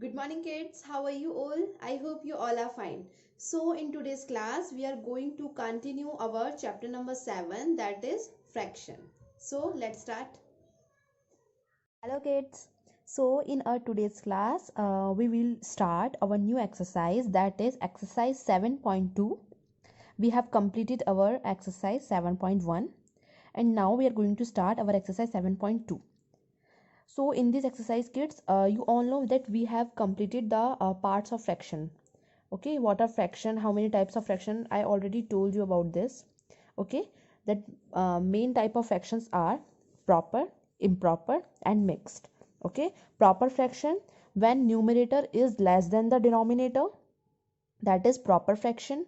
Good morning kids, how are you all? I hope you all are fine. So in today's class we are going to continue our chapter number 7, that is fraction. So let's start. Hello kids. So in our today's class, we will start our new exercise, that is exercise 7.2. We have completed our exercise 7.1 and now we are going to start our exercise 7.2. So in this exercise kids, you all know that we have completed the parts of fraction. Okay, what are fraction, how many types of fraction, I already told you about this. Okay, that main type of fractions are proper, improper and mixed. Okay, proper fraction, when numerator is less than the denominator, that is proper fraction.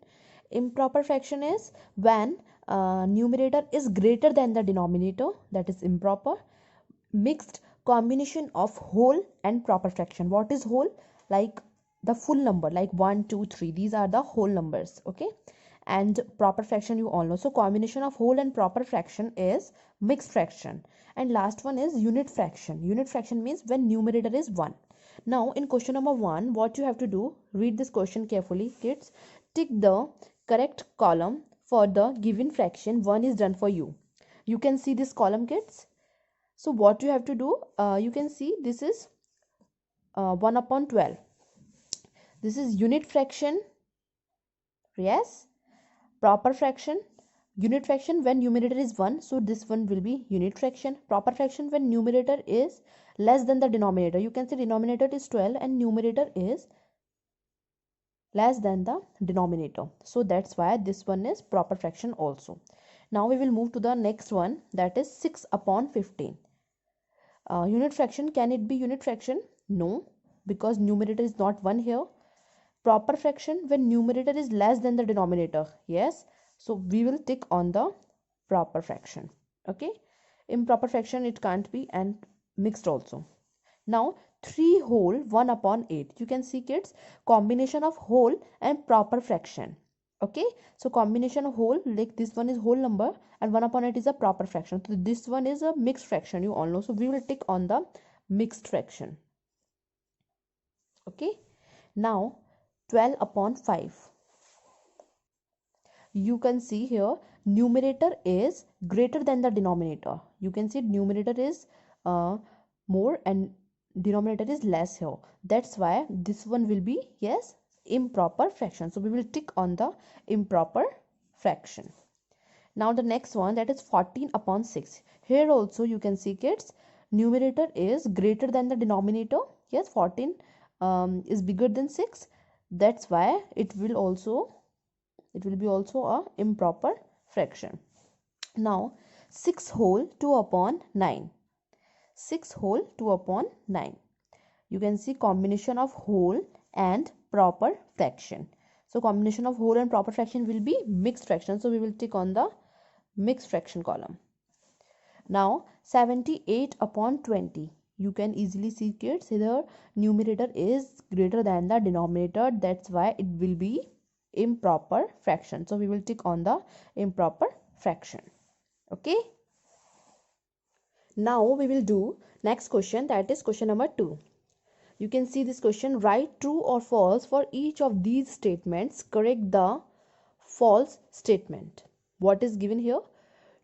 Improper fraction is when numerator is greater than the denominator, that is improper. Mixed, combination of whole and proper fraction. What is whole? Like the full number, like 1 2 3, these are the whole numbers. Okay, and proper fraction you all know. So combination of whole and proper fraction is mixed fraction. And last one is unit fraction. Unit fraction means when numerator is 1. Now in question number 1, what you have to do, read this question carefully kids. Tick the correct column for the given fraction. 1 is done for you. You can see this column kids. So what you have to do, you can see this is 1 upon 12. This is unit fraction. Yes, proper fraction. Unit fraction when numerator is 1, so this one will be unit fraction. Proper fraction when numerator is less than the denominator. You can see denominator is 12 and numerator is less than the denominator. So that's why this one is proper fraction also. Now we will move to the next one, that is 6 upon 15. Unit fraction, can it be unit fraction? No, because numerator is not 1 here. Proper fraction when numerator is less than the denominator. Yes, so we will tick on the proper fraction. Okay, improper fraction it can't be, and mixed also. Now 3 whole 1 upon 8. You can see kids, combination of whole and proper fraction. Okay, so combination of whole, like this one is whole number and 1 upon 8 is a proper fraction. So this one is a mixed fraction, you all know. So we will tick on the mixed fraction. Okay, now 12 upon 5. You can see here numerator is greater than the denominator. You can see numerator is more and denominator is less here. That's why this one will be, yes, improper fraction. So we will tick on the improper fraction. Now the next one, that is 14 upon 6. Here also you can see kids, numerator is greater than the denominator. Yes, 14 is bigger than 6. That's why it will be also a improper fraction. Now 6 whole 2 upon 9. 6 whole 2 upon 9. You can see combination of whole and proper fraction. So combination of whole and proper fraction will be mixed fraction. So we will tick on the mixed fraction column. Now 78 upon 20. You can easily see kids, here numerator is greater than the denominator. That's why it will be improper fraction. So we will tick on the improper fraction. Okay, now we will do next question, that is question number 2. You can see this question, write true or false for each of these statements. Correct the false statement. What is given here?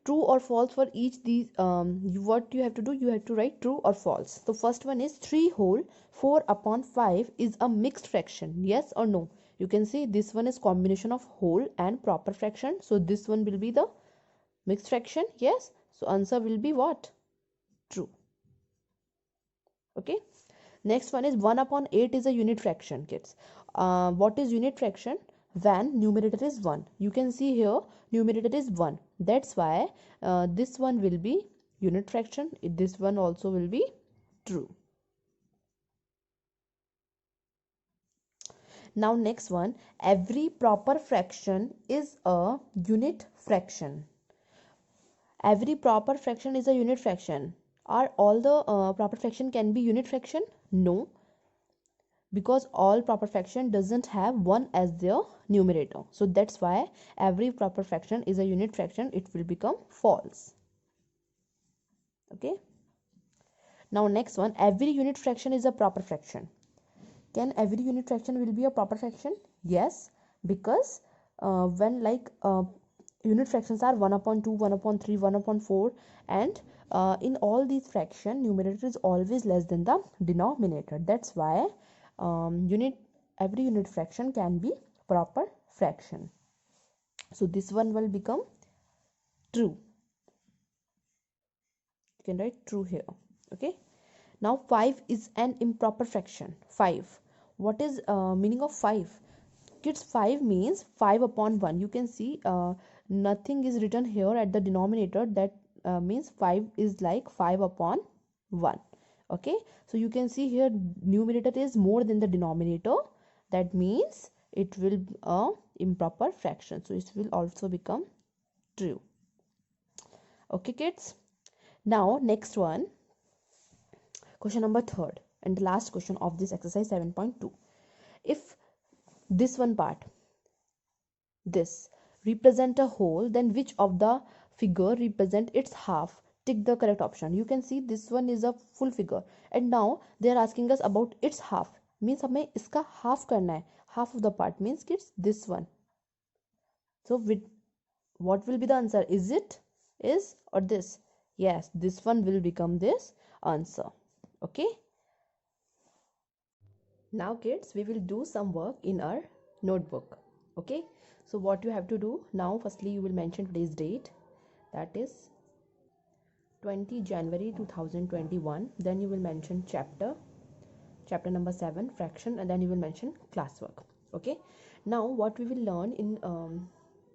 True or false for each these. What you have to do, you have to write true or false. So first one is 3 whole 4 upon 5 is a mixed fraction. Yes or no? You can see this one is combination of whole and proper fraction. So this one will be the mixed fraction. Yes. So answer will be what? True. Okay. Next one is 1 upon 8 is a unit fraction kids. What is unit fraction? When numerator is 1. You can see here numerator is 1. That's why this one will be unit fraction. This one also will be true. Now next one, every proper fraction is a unit fraction. Every proper fraction is a unit fraction. Are all the proper fraction can be unit fraction? No, because all proper fraction doesn't have 1 as their numerator. So that's why every proper fraction is a unit fraction. It will become false. Okay. Now next one, every unit fraction is a proper fraction. Can every unit fraction will be a proper fraction? Yes, because when unit fractions are 1 upon 2, 1 upon 3, 1 upon 4, and in all these fraction numerator is always less than the denominator. That's why every unit fraction can be proper fraction. So this one will become true. You can write true here. Okay. Now 5 is an improper fraction. 5. What is meaning of 5? Kids, 5 means 5 upon 1. You can see nothing is written here at the denominator. That means 5 is like 5 upon 1. Okay. So you can see here numerator is more than the denominator. That means it will be a improper fraction. So it will also become true. Okay, kids. Now next one. Question number 3rd and the last question of this exercise 7.2. If this one part, this represent a whole, then which of the figure represent its half? Tick the correct option. You can see this one is a full figure and now they are asking us about its half. Means हमें इसका half करना है. Half of the part means kids this one. So what will be the answer? Is or this? Yes, this one will become this answer. Okay. Now kids, we will do some work in our notebook. Okay. So what you have to do now, firstly you will mention today's date, that is 20 January 2021. Then you will mention chapter number 7, fraction, and then you will mention classwork. Okay. Now what we will learn in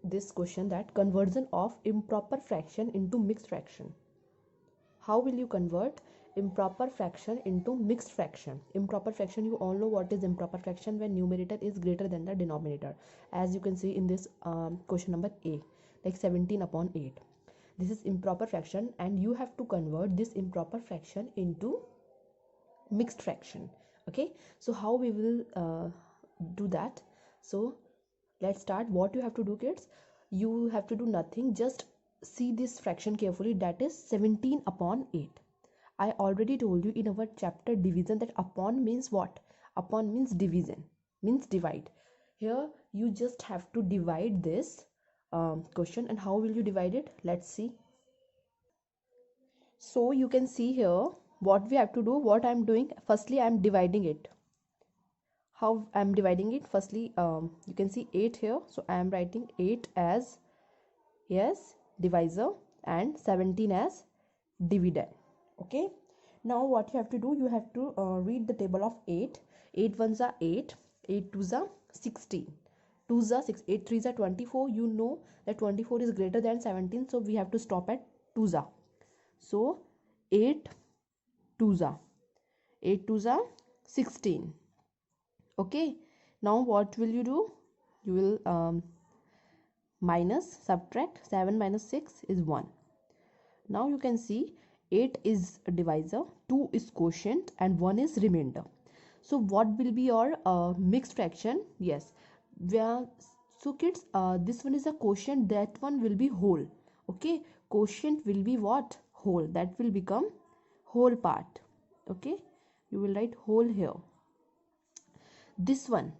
this question, that conversion of improper fraction into mixed fraction. How will you convert improper fraction into mixed fraction? Improper fraction, you all know what is improper fraction, when numerator is greater than the denominator, as you can see in this question number A, like 17 upon 8. This is improper fraction and you have to convert this improper fraction into mixed fraction. Okay, so how we will do that? So let's start. What you have to do, kids, you have to do nothing, just see this fraction carefully, that is 17 upon 8. I already told you in our chapter division that upon means what? Upon means division, means divide. Here you just have to divide this question. And how will you divide it? Let's see. So you can see here what we have to do, what I am doing. Firstly, I am dividing it. How I am dividing it? Firstly, you can see 8 here. So I am writing 8 as yes divisor and 17 as dividend. Okay, now what you have to do, you have to read the table of 8. 8 ones are 8, 8 twos are 16, 2s are 6, 8 threes are 24. You know that 24 is greater than 17, so we have to stop at 2s are. So 8 twos are 16. Okay, now what will you do? You will minus, subtract. 7 minus 6 is 1. Now you can see 8 is a divisor, 2 is quotient, and 1 is remainder. So what will be your mixed fraction? Yes, so kids, this one is a quotient, that one will be whole. Okay, quotient will be what? Whole. That will become whole part. Okay, you will write whole here. This one,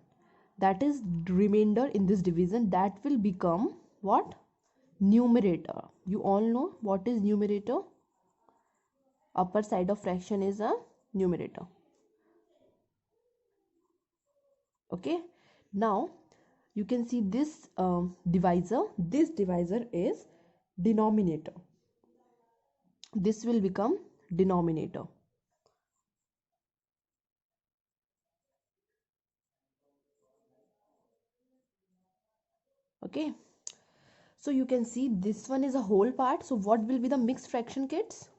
that is remainder in this division, that will become what? Numerator. You all know what is numerator. Upper side of fraction is a numerator. Okay, now you can see this divisor. This divisor is denominator. This will become denominator. Okay, so you can see this one is a whole part. So what will be the mixed fraction, kids?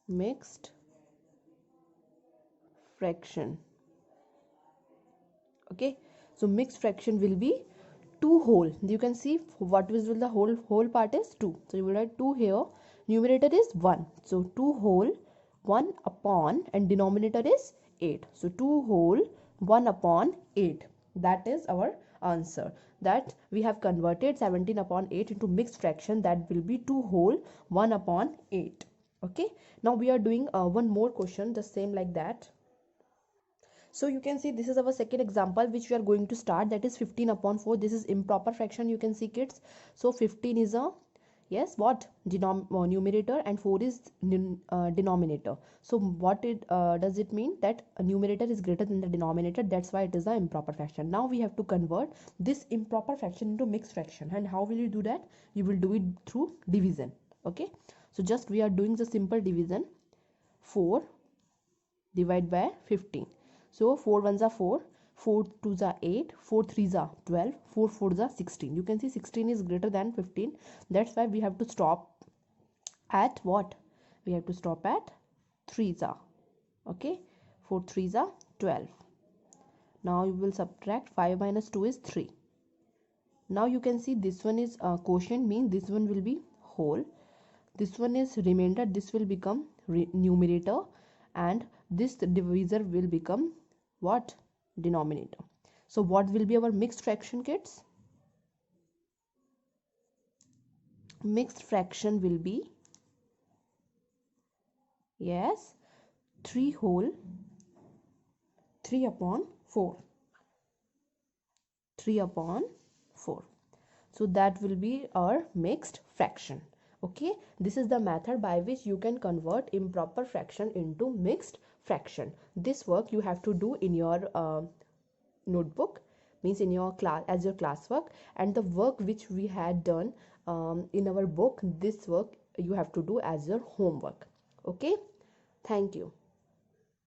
Mixed fraction. Okay, so mixed fraction will be 2 whole. You can see what will the whole part is 2. So you will write 2 here. Numerator is 1. So 2 whole 1 upon, and denominator is 8. So 2 whole 1 upon 8. That is our answer. That we have converted 17 upon 8 into mixed fraction. That will be 2 whole 1 upon 8. Okay, now we are doing one more question, the same like that. So you can see this is our second example which we are going to start, that is 15 upon 4. This is improper fraction, you can see kids. So 15 is a, yes, what, numerator, and 4 is denominator. So what it does it mean? That a numerator is greater than the denominator, that's why it is a improper fraction. Now we have to convert this improper fraction into mixed fraction. And how will you do that? You will do it through division. Okay, so just we are doing the simple division. 4 divide by 15. So 4 ones are 4, 4 twos are 8, 4 threes are 12, 4 fours are 16. You can see 16 is greater than 15. That's why we have to stop at what? We have to stop at 3s are. Okay, 4 threes are 12. Now you will subtract 5 minus 2 is 3. Now you can see this one is quotient, means this one will be whole. This one is remainder, this will become numerator, and this divisor will become what? Denominator. So what will be our mixed fraction, kids? Mixed fraction will be, yes, 3 whole 3 upon 4. 3 upon 4. So that will be our mixed fraction. Okay, this is the method by which you can convert improper fraction into mixed fraction. This work you have to do in your notebook, means in your class, as your classwork. And the work which we had done in our book, this work you have to do as your homework. Okay, thank you.